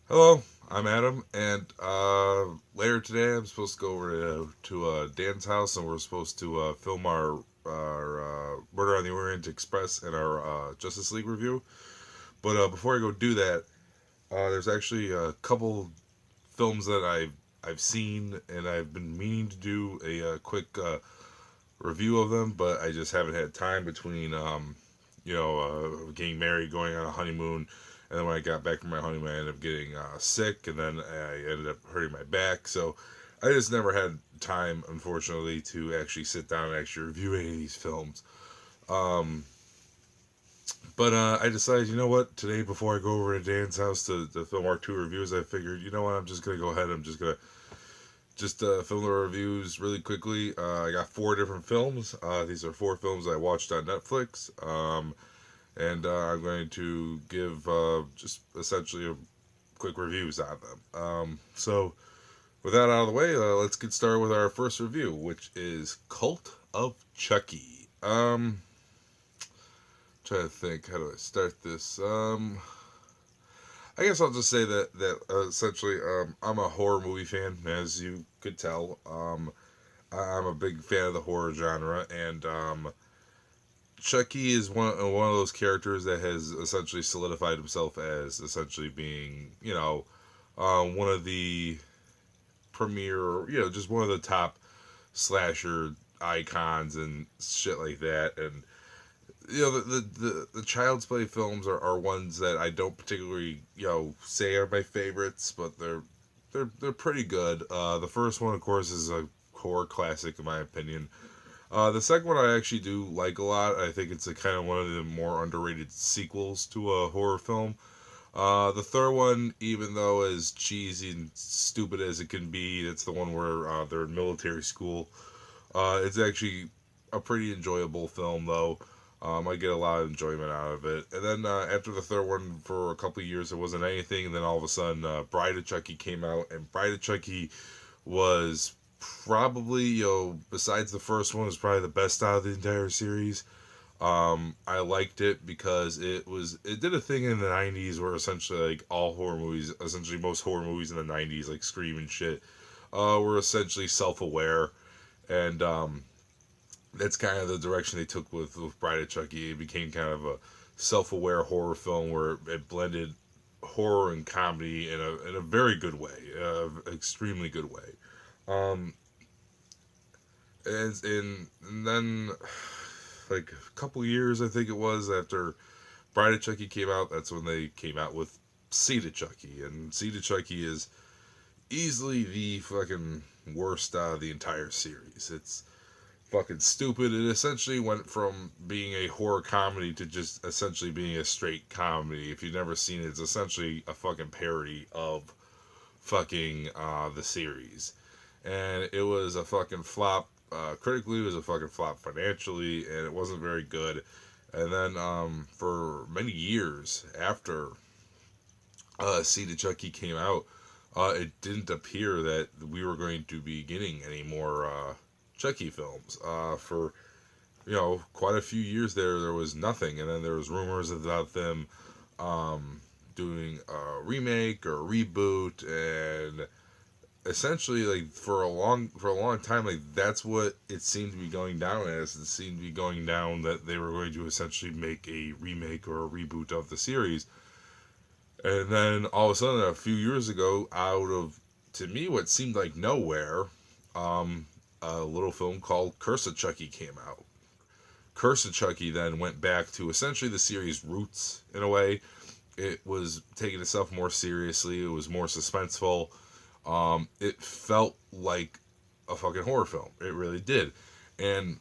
Hello, I'm Adam, and later today I'm supposed to go over to Dan's house, and we're supposed to film our Murder on the Orient Express and our Justice League review. But before I go do that, there's actually a couple films that I've seen, and I've been meaning to do a quick review of them, but I just haven't had time between getting married, going on a honeymoon, and then when I got back from my honeymoon, I ended up getting sick, and then I ended up hurting my back. So I just never had time, unfortunately, to actually sit down and actually review any of these films. Um, but I decided, you know what, today before I go over to Dan's house to film our two reviews, I figured, you know what, I'm just gonna go ahead. I'm just gonna film the reviews really quickly. I got four different films. These are four films I watched on Netflix. And I'm going to give just essentially a quick reviews on them. So, with that out of the way, let's get started with our first review, which is Cult of Chucky. Trying to think, how do I start this? I guess I'll just say that essentially, I'm a horror movie fan, as you could tell. I'm a big fan of the horror genre, and Chucky is one of those characters that has essentially solidified himself as essentially being, one of the premier, just one of the top slasher icons and shit like that. And the Child's Play films are ones that I don't particularly say are my favorites, but they're pretty good. The first one, of course, is a horror classic in my opinion. The second one I actually do like a lot. I think it's a kind of one of the more underrated sequels to a horror film. The third one, even though as cheesy and stupid as it can be, it's the one where they're in military school. It's actually a pretty enjoyable film, though. I get a lot of enjoyment out of it. And then after the third one, for a couple of years, there wasn't anything. And then all of a sudden, Bride of Chucky came out, and Bride of Chucky was probably, besides the first one, was probably the best out of the entire series. I liked it because it did a thing in the '90s where essentially like all horror movies, essentially most horror movies in the '90s, like Scream and shit, were essentially self-aware, and that's kind of the direction they took with Bride of Chucky. It became kind of a self-aware horror film where it blended horror and comedy in a very good way, extremely good way. Um, and then like a couple years, I think it was, after Bride of Chucky came out, that's when they came out with Seed of Chucky, and Seed of Chucky is easily the fucking worst out of the entire series. It's fucking stupid. It essentially went from being a horror comedy to just essentially being a straight comedy. If you've never seen it, it's essentially a fucking parody of fucking the series. And it was a fucking flop. Critically, it was a fucking flop financially, and it wasn't very good. And then for many years after Seed of Chucky came out, it didn't appear that we were going to be getting any more Chucky films. For quite a few years there was nothing, and then there was rumors about them doing a remake or a reboot, and essentially like for a long time, like that's what it seemed to be going down as. It seemed to be going down that they were going to essentially make a remake or a reboot of the series. And then all of a sudden, a few years ago, out of, to me, what seemed like nowhere, a little film called Curse of Chucky came out. Curse of Chucky then went back to essentially the series' roots in a way. It was taking itself more seriously. It was more suspenseful. It felt like a fucking horror film. It really did. And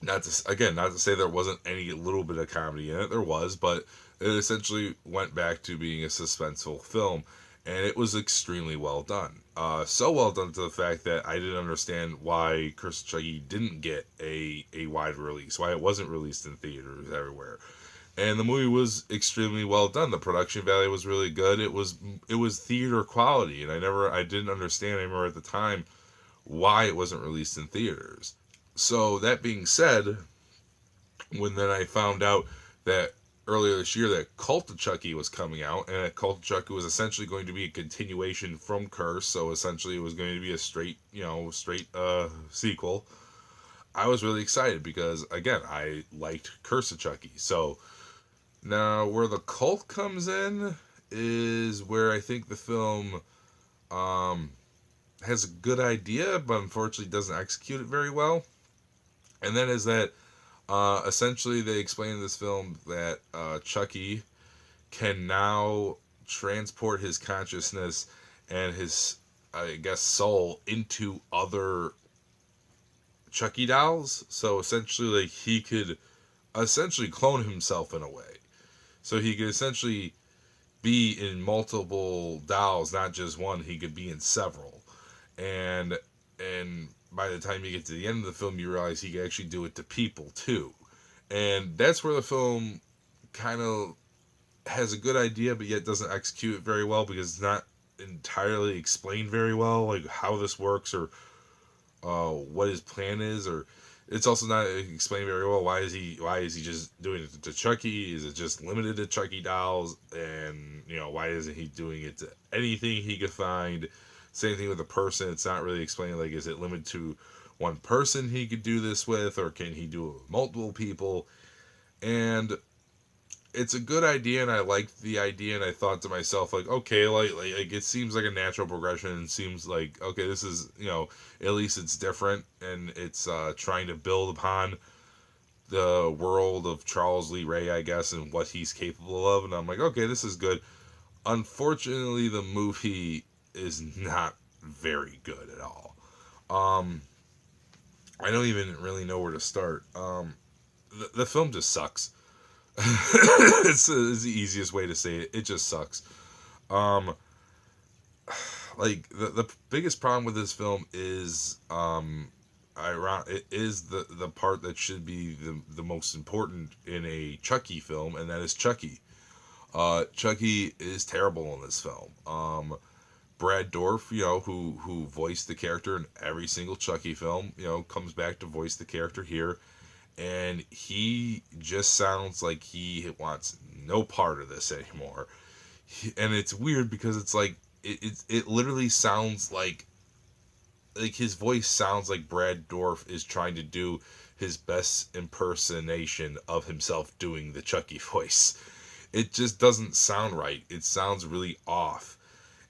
not to say there wasn't any little bit of comedy in it. There was, but it essentially went back to being a suspenseful film, and it was extremely well done. So well done to the fact that I didn't understand why Curse of Chucky didn't get a wide release, why it wasn't released in theaters everywhere. And the movie was extremely well done. The production value was really good. It was theater quality, and I didn't understand. I remember at the time why it wasn't released in theaters. So that being said, when then I found out that earlier this year that Cult of Chucky was coming out, and Cult of Chucky was essentially going to be a continuation from Curse, so essentially it was going to be a straight sequel. I was really excited because, again, I liked Curse of Chucky. So now where the cult comes in is where I think the film um, has a good idea, but unfortunately doesn't execute it very well. And that is that essentially they explain in this film that Chucky can now transport his consciousness and his, I guess, soul into other Chucky dolls. So essentially, like, he could essentially clone himself in a way. So he could essentially be in multiple dolls, not just one. He could be in several. And by the time you get to the end of the film, you realize he can actually do it to people too. And that's where the film kind of has a good idea, but yet doesn't execute it very well because it's not entirely explained very well, like how this works or what his plan is, or it's also not explained very well. Why is he just doing it to Chucky? Is it just limited to Chucky dolls? And why isn't he doing it to anything he could find? Same thing with the person. It's not really explained. Like, is it limited to one person he could do this with, or can he do it with multiple people? And it's a good idea, and I liked the idea, and I thought to myself, like, okay, like it seems like a natural progression, and seems like, okay, this is, at least it's different, and it's trying to build upon the world of Charles Lee Ray, I guess, and what he's capable of, and I'm like, okay, this is good. Unfortunately, the movie is not very good at all. I don't even really know where to start. The film just sucks. It's the easiest way to say it. It just sucks. Um, like the biggest problem with this film is it is the part that should be the most important in a Chucky film, and that is Chucky. Chucky is terrible in this film. Brad Dourif, who voiced the character in every single Chucky film, comes back to voice the character here. And he just sounds like he wants no part of this anymore. And it's weird because it's like it literally sounds like his voice sounds like Brad Dourif is trying to do his best impersonation of himself doing the Chucky voice. It just doesn't sound right. It sounds really off.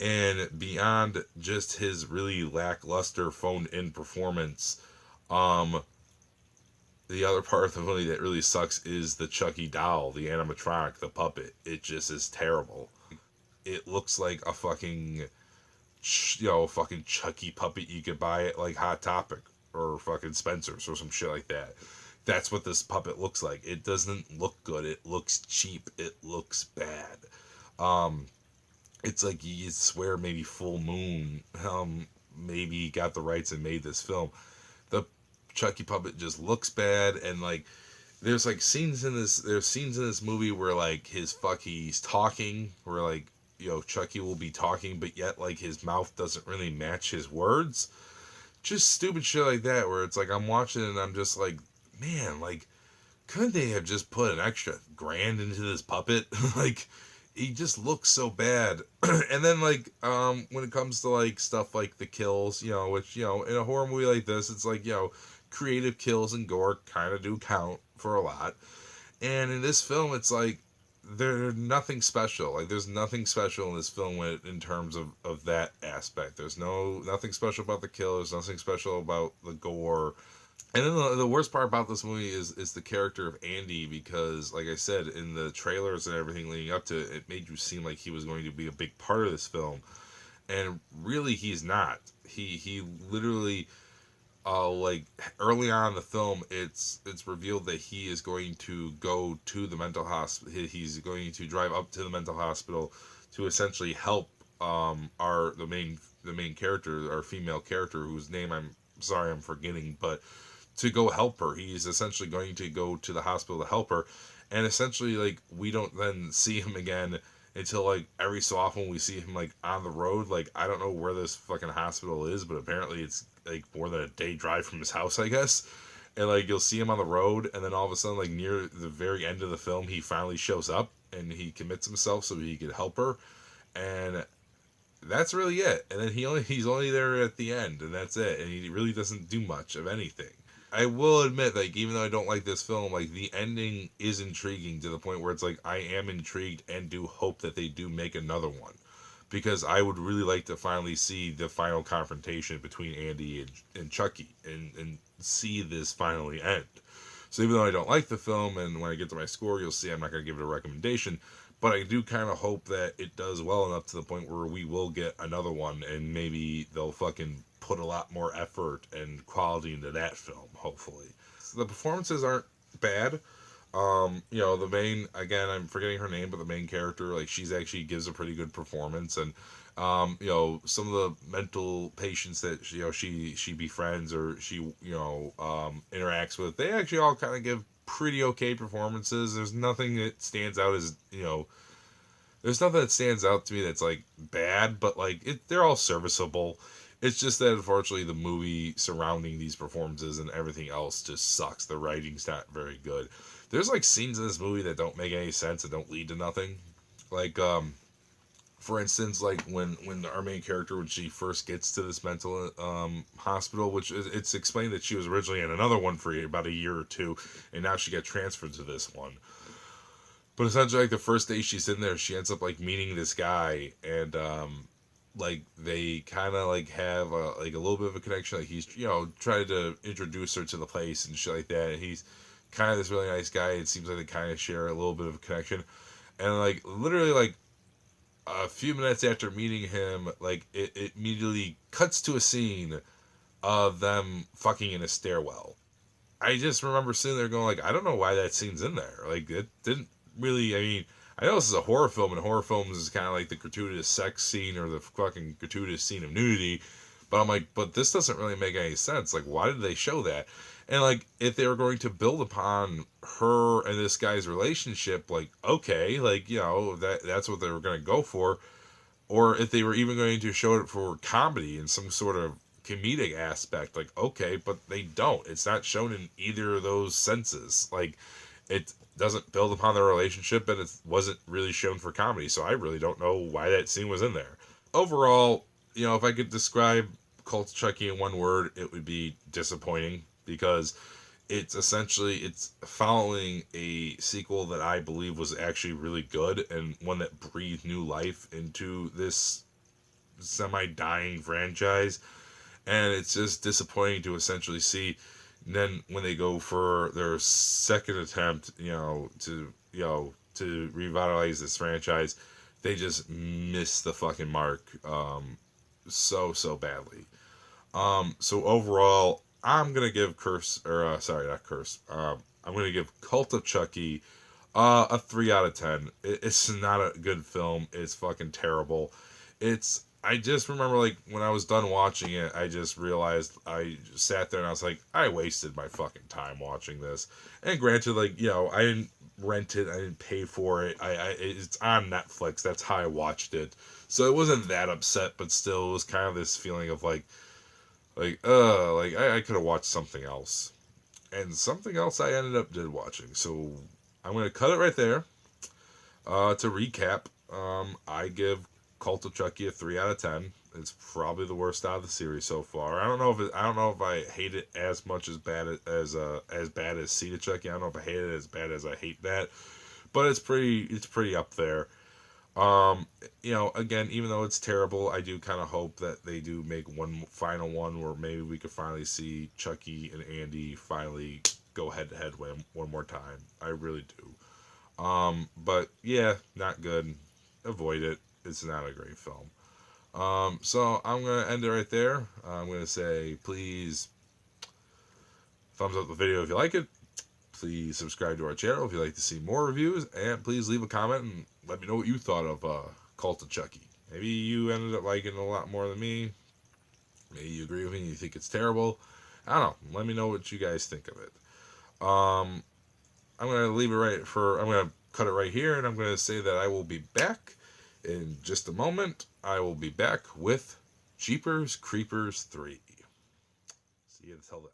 And beyond just his really lackluster phoned in performance, the other part of the movie that really sucks is the Chucky doll, the animatronic, the puppet. It just is terrible. It looks like a fucking Chucky puppet you could buy at like Hot Topic or fucking Spencer's or some shit like that. That's what this puppet looks like. It doesn't look good. It looks cheap. It looks bad. It's like you swear maybe Full Moon maybe got the rights and made this film. The Chucky puppet just looks bad, and like there's scenes in this movie where like he's talking, where like Chucky will be talking, but yet like his mouth doesn't really match his words. Just stupid shit like that, where it's like I'm watching and I'm just like, man, like couldn't they have just put an extra grand into this puppet? Like he just looks so bad. And then like when it comes to like stuff like the kills, which in a horror movie like this, it's like creative kills and gore kind of do count for a lot. And in this film, it's like there's nothing special. Like there's nothing special in this film in terms of that aspect. There's nothing special about the kill. There's nothing special about the gore. And then the worst part about this movie is the character of Andy, because like I said, in the trailers and everything leading up to it, it made you seem like he was going to be a big part of this film. And really he's not. He literally like early on in the film, it's revealed that he is going to go to the mental hospital. He's going to drive up to the mental hospital to essentially help the main character, our female character, whose name I'm sorry I'm forgetting, but to go help her. He's essentially going to go to the hospital to help her, and essentially like we don't then see him again until like every so often we see him like on the road. Like I don't know where this fucking hospital is, but apparently it's like more than a day drive from his house, I guess. and like you'll see him on the road, and then all of a sudden, like near the very end of the film, he finally shows up and he commits himself so he could help her, and that's really it. And then he's only there at the end, and that's it. And he really doesn't do much of anything. I will admit, like, even though I don't like this film, like, the ending is intriguing to the point where it's like, I am intrigued and do hope that they do make another one. Because I would really like to finally see the final confrontation between Andy and Chucky and see this finally end. So even though I don't like the film, and when I get to my score, you'll see I'm not going to give it a recommendation, but I do kind of hope that it does well enough to the point where we will get another one, and maybe they'll fucking put a lot more effort and quality into that film, hopefully. So the performances aren't bad. The main, again, I'm forgetting her name, but the main character, like, she's actually gives a pretty good performance, and, some of the mental patients that, she befriends or she, interacts with, they actually all kind of give pretty okay performances. There's nothing that stands out as, there's nothing that stands out to me that's, like, bad, but, like, they're all serviceable. It's just that, unfortunately, the movie surrounding these performances and everything else just sucks. The writing's not very good. There's, like, scenes in this movie that don't make any sense and don't lead to nothing. Like, for instance, like, when our main character, when she first gets to this mental hospital, which it's explained that she was originally in another one for about a year or two, and now she got transferred to this one. But essentially, like, the first day she's in there, she ends up, like, meeting this guy, and, like, they kind of, like, have a little bit of a connection. Like, he's, tried to introduce her to the place and shit like that. And he's kind of this really nice guy. It seems like they kind of share a little bit of a connection. And, like, literally, like, a few minutes after meeting him, like, it immediately cuts to a scene of them fucking in a stairwell. I just remember sitting there going, like, I don't know why that scene's in there. Like, it didn't really, I mean, I know this is a horror film, and horror films is kind of like the gratuitous sex scene or the fucking gratuitous scene of nudity, but I'm like, but this doesn't really make any sense. Like, why did they show that? And, like, if they were going to build upon her and this guy's relationship, like, okay, like, that's what they were going to go for. Or if they were even going to show it for comedy and some sort of comedic aspect, like, okay, but they don't. It's not shown in either of those senses. Like, it doesn't build upon their relationship, and it wasn't really shown for comedy, so I really don't know why that scene was in there. Overall, if I could describe Cult of Chucky in one word, it would be disappointing, because it's following a sequel that I believe was actually really good, and one that breathed new life into this semi-dying franchise, and it's just disappointing to essentially see. And then when they go for their second attempt, to revitalize this franchise, they just miss the fucking mark, so badly. So overall, I'm gonna give I'm gonna give Cult of Chucky a 3 out of 10. It's not a good film. It's fucking terrible. I just remember, like, when I was done watching it, I just realized, I sat there and I was like, I wasted my fucking time watching this. And granted, like, I didn't rent it, I didn't pay for it, it's on Netflix, that's how I watched it. So it wasn't that upset, but still, it was kind of this feeling of, I could have watched something else. And something else I ended up watching. So I'm going to cut it right there. To recap, I give Cult of Chucky a 3 out of 10. It's probably the worst out of the series so far. I don't know if I hate it as much as bad as Seed of Chucky. I don't know if I hate it as bad as I hate that, but it's pretty up there. Again, even though it's terrible, I do kind of hope that they do make one final one where maybe we could finally see Chucky and Andy finally go head to head one more time. I really do. But yeah, not good. Avoid it. It's not a great film. So I'm going to end it right there. I'm going to say, please thumbs up the video if you like it. Please subscribe to our channel if you'd like to see more reviews. And please leave a comment and let me know what you thought of Cult of Chucky. Maybe you ended up liking it a lot more than me. Maybe you agree with me and you think it's terrible. I don't know. Let me know what you guys think of it. I'm going to cut it right here, and I'm going to say that I will be back in just a moment. I will be back with Jeepers Creepers 3. See you until then.